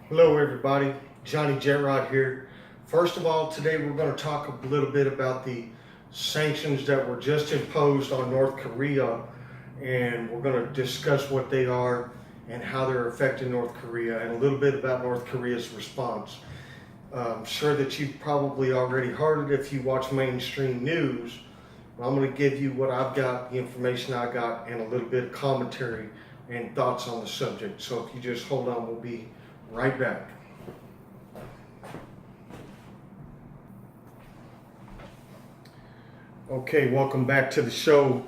Hello everybody, Johnny Jetrod here. First of all, today we're going to talk a little bit about the sanctions that were just imposed on North Korea, and we're going to discuss what they are and how they're affecting North Korea, and a little bit about North Korea's response. I'm sure that you've probably already heard it if you watch mainstream news. I'm going to give you what I've got, the information I got, and a little bit of commentary and thoughts on the subject. So if you just hold on, we'll be right back. Okay, welcome back to the show.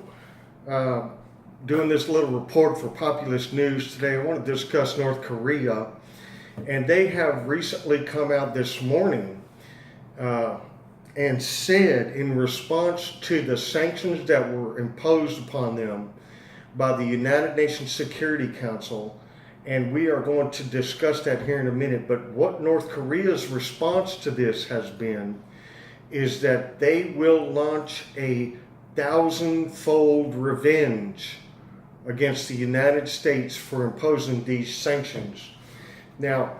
Doing this little report for Populist News today. I want to discuss North Korea, and they have recently come out this morning and said, in response to the sanctions that were imposed upon them by the United Nations Security Council, and we are going to discuss that here in a minute, but what North Korea's response to this has been is that they will launch a 1,000-fold revenge against the United States for imposing these sanctions. Now,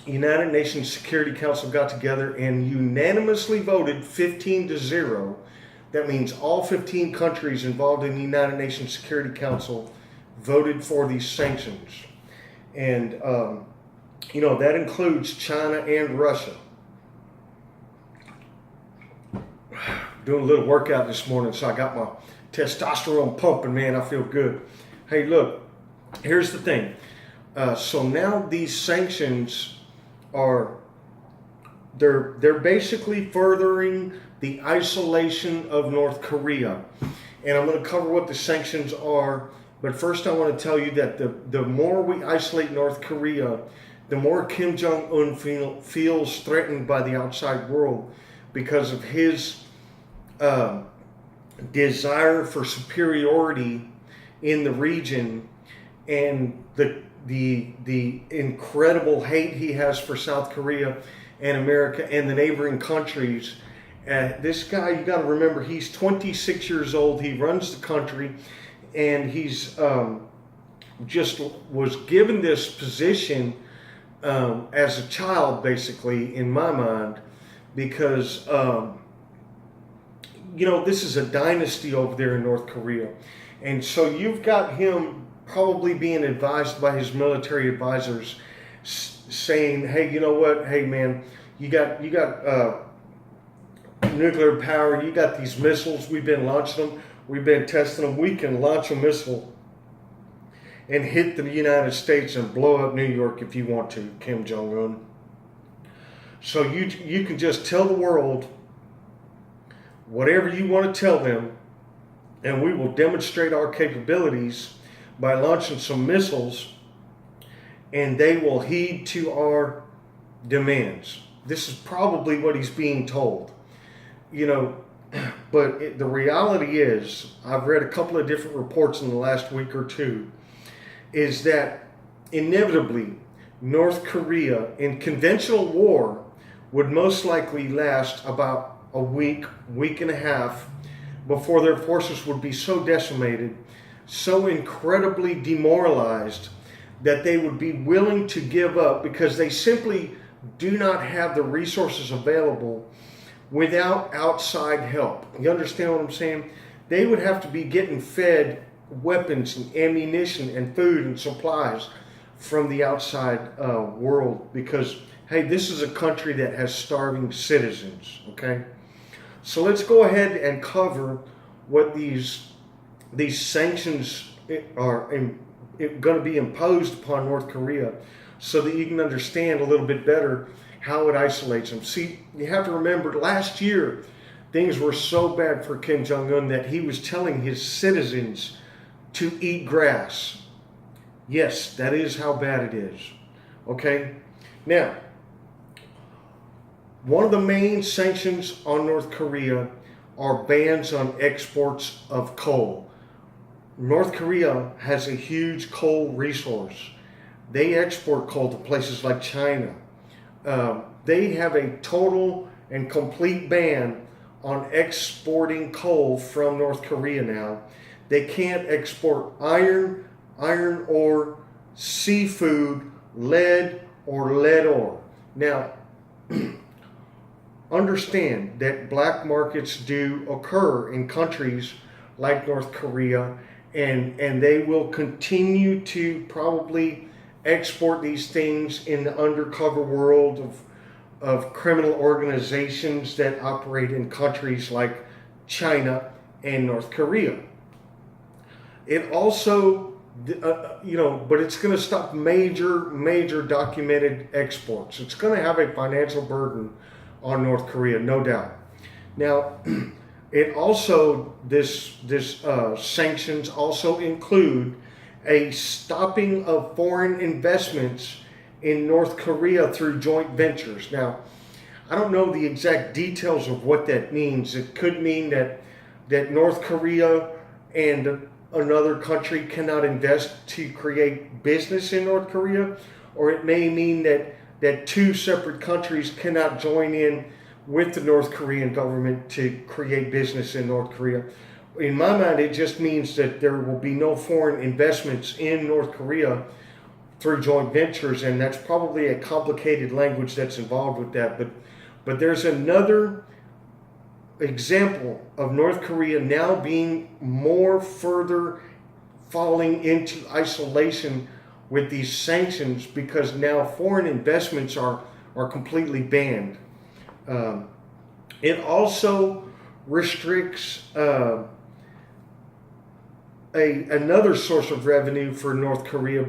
United Nations Security Council got together and unanimously voted 15-0. That means all 15 countries involved in the United Nations Security Council voted for these sanctions. And, that includes China and Russia. Doing a little workout this morning, so I got my testosterone pumping, man. I feel good. Hey, look, here's the thing. So now these sanctions they're basically furthering the isolation of North Korea. And I'm going to cover what the sanctions are. But first I want to tell you that the more we isolate North Korea, the more Kim Jung Un feels threatened by the outside world because of his desire for superiority in the region and the incredible hate he has for South Korea and America and the neighboring countries. This guy, you got to remember, he's 26 years old. He runs the country. And he's just was given this position as a child, basically, in my mind, because, this is a dynasty over there in North Korea. And so you've got him probably being advised by his military advisors saying, hey, you know what? Hey, man, you got nuclear power. You got these missiles. We've been launching them. We've been testing them. We can launch a missile and hit the United States and blow up New York if you want to, Kim Jong Un. So you can just tell the world whatever you want to tell them, and we will demonstrate our capabilities by launching some missiles, and they will heed to our demands. This is probably what he's being told. But the reality is, I've read a couple of different reports in the last week or two, is that inevitably North Korea in conventional war would most likely last about a week and a half before their forces would be so decimated, so incredibly demoralized that they would be willing to give up because they simply do not have the resources available without outside help. You understand what I'm saying? They would have to be getting fed weapons and ammunition and food and supplies from the outside world because, hey, this is a country that has starving citizens, okay? So let's go ahead and cover what these sanctions are going to be imposed upon North Korea so that you can understand a little bit better how it isolates them. See, you have to remember, last year, things were so bad for Kim Jong-un that he was telling his citizens to eat grass. Yes, that is how bad it is. Okay? Now, one of the main sanctions on North Korea are bans on exports of coal. North Korea has a huge coal resource. They export coal to places like China. They have a total and complete ban on exporting coal from North Korea now. They can't export iron ore, seafood, lead, or lead ore. Now, understand that black markets do occur in countries like North Korea, and they will continue to probably export these things in the undercover world of criminal organizations that operate in countries like China and North Korea. It also, but it's going to stop major documented exports. It's going to have a financial burden on North Korea, no doubt. Now, it also, this sanctions also include a stopping of foreign investments in North Korea through joint ventures. Now, I don't know the exact details of what that means. It could mean that North Korea and another country cannot invest to create business in North Korea, or it may mean that two separate countries cannot join in with the North Korean government to create business in North Korea. In my mind, it just means that there will be no foreign investments in North Korea through joint ventures, and that's probably a complicated language that's involved with that. But there's another example of North Korea now being more further falling into isolation with these sanctions, because now foreign investments are completely banned. It also restricts another source of revenue for North Korea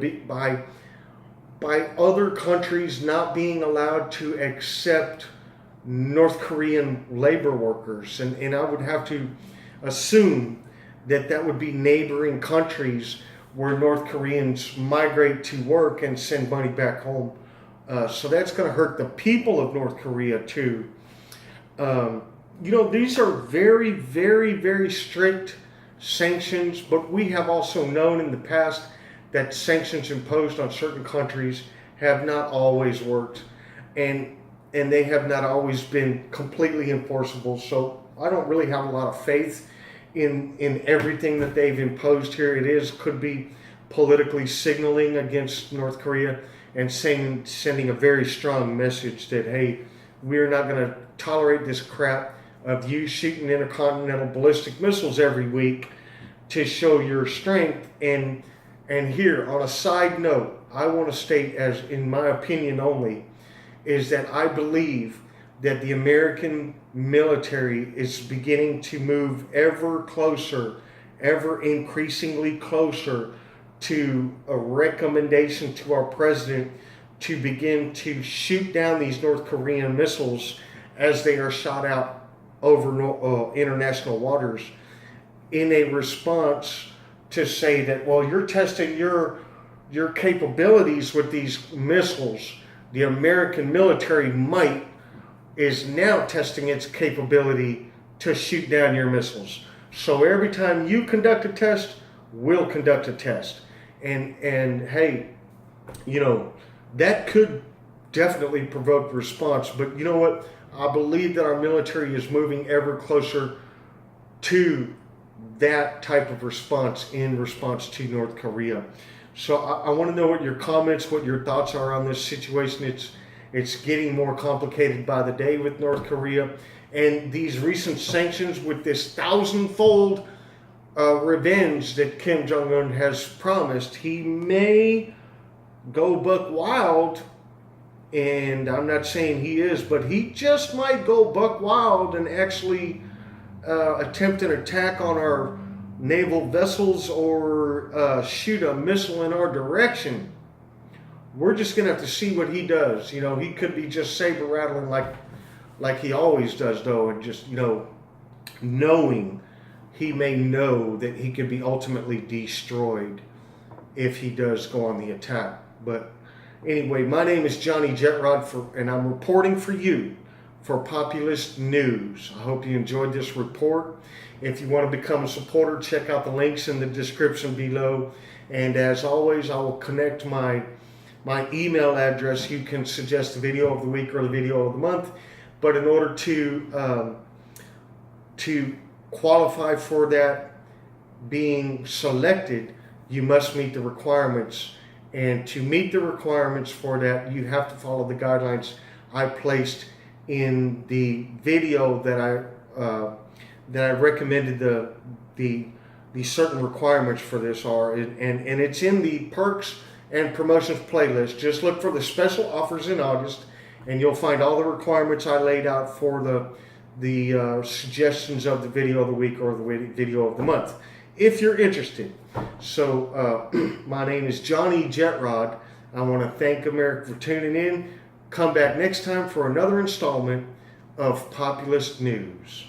by other countries not being allowed to accept North Korean labor workers. And I would have to assume that would be neighboring countries where North Koreans migrate to work and send money back home. So that's going to hurt the people of North Korea too. These are very strict sanctions, but we have also known in the past that sanctions imposed on certain countries have not always worked, and they have not always been completely enforceable. So I don't really have a lot of faith in everything that they've imposed here. Could be politically signaling against North Korea and sending a very strong message that, hey, we're not going to tolerate this crap of you shooting intercontinental ballistic missiles every week to show your strength. And here, on a side note, I want to state, as in my opinion only, is that I believe that the American military is beginning to move ever closer, ever increasingly closer to a recommendation to our president to begin to shoot down these North Korean missiles as they are shot out over international waters, in a response to say that, well, you're testing your capabilities with these missiles. The American military might is now testing its capability to shoot down your missiles. So every time you conduct a test, we'll conduct a test. And hey, that could definitely provoke response. But you know what? I believe that our military is moving ever closer to that type of response in response to North Korea. So I want to know what your comments, what your thoughts are on this situation. It's getting more complicated by the day with North Korea, and these recent sanctions with this thousandfold revenge that Kim Jung Un has promised. He may go buck wild, and I'm not saying he is, but he just might go buck wild and actually attempt an attack on our naval vessels or shoot a missile in our direction. We're just going to have to see what he does. He could be just saber rattling like he always does, though, and just, knowing he may know that he could be ultimately destroyed if he does go on the attack. But anyway, my name is Johnny Jetrod, and I'm reporting for you for Populist News. I hope you enjoyed this report. If you want to become a supporter, check out the links in the description below. And as always, I will connect my email address. You can suggest the video of the week or the video of the month. But in order to qualify for that being selected, you must meet the requirements. And to meet the requirements for that, you have to follow the guidelines I placed in the video that I recommended the certain requirements for this are, and it's in the perks and promotions playlist. Just look for the special offers in August, and you'll find all the requirements I laid out for the suggestions of the video of the week or the video of the month, if you're interested. So my name is Johnny Jetrod. I want to thank America for tuning in. Come back next time for another installment of Populist News.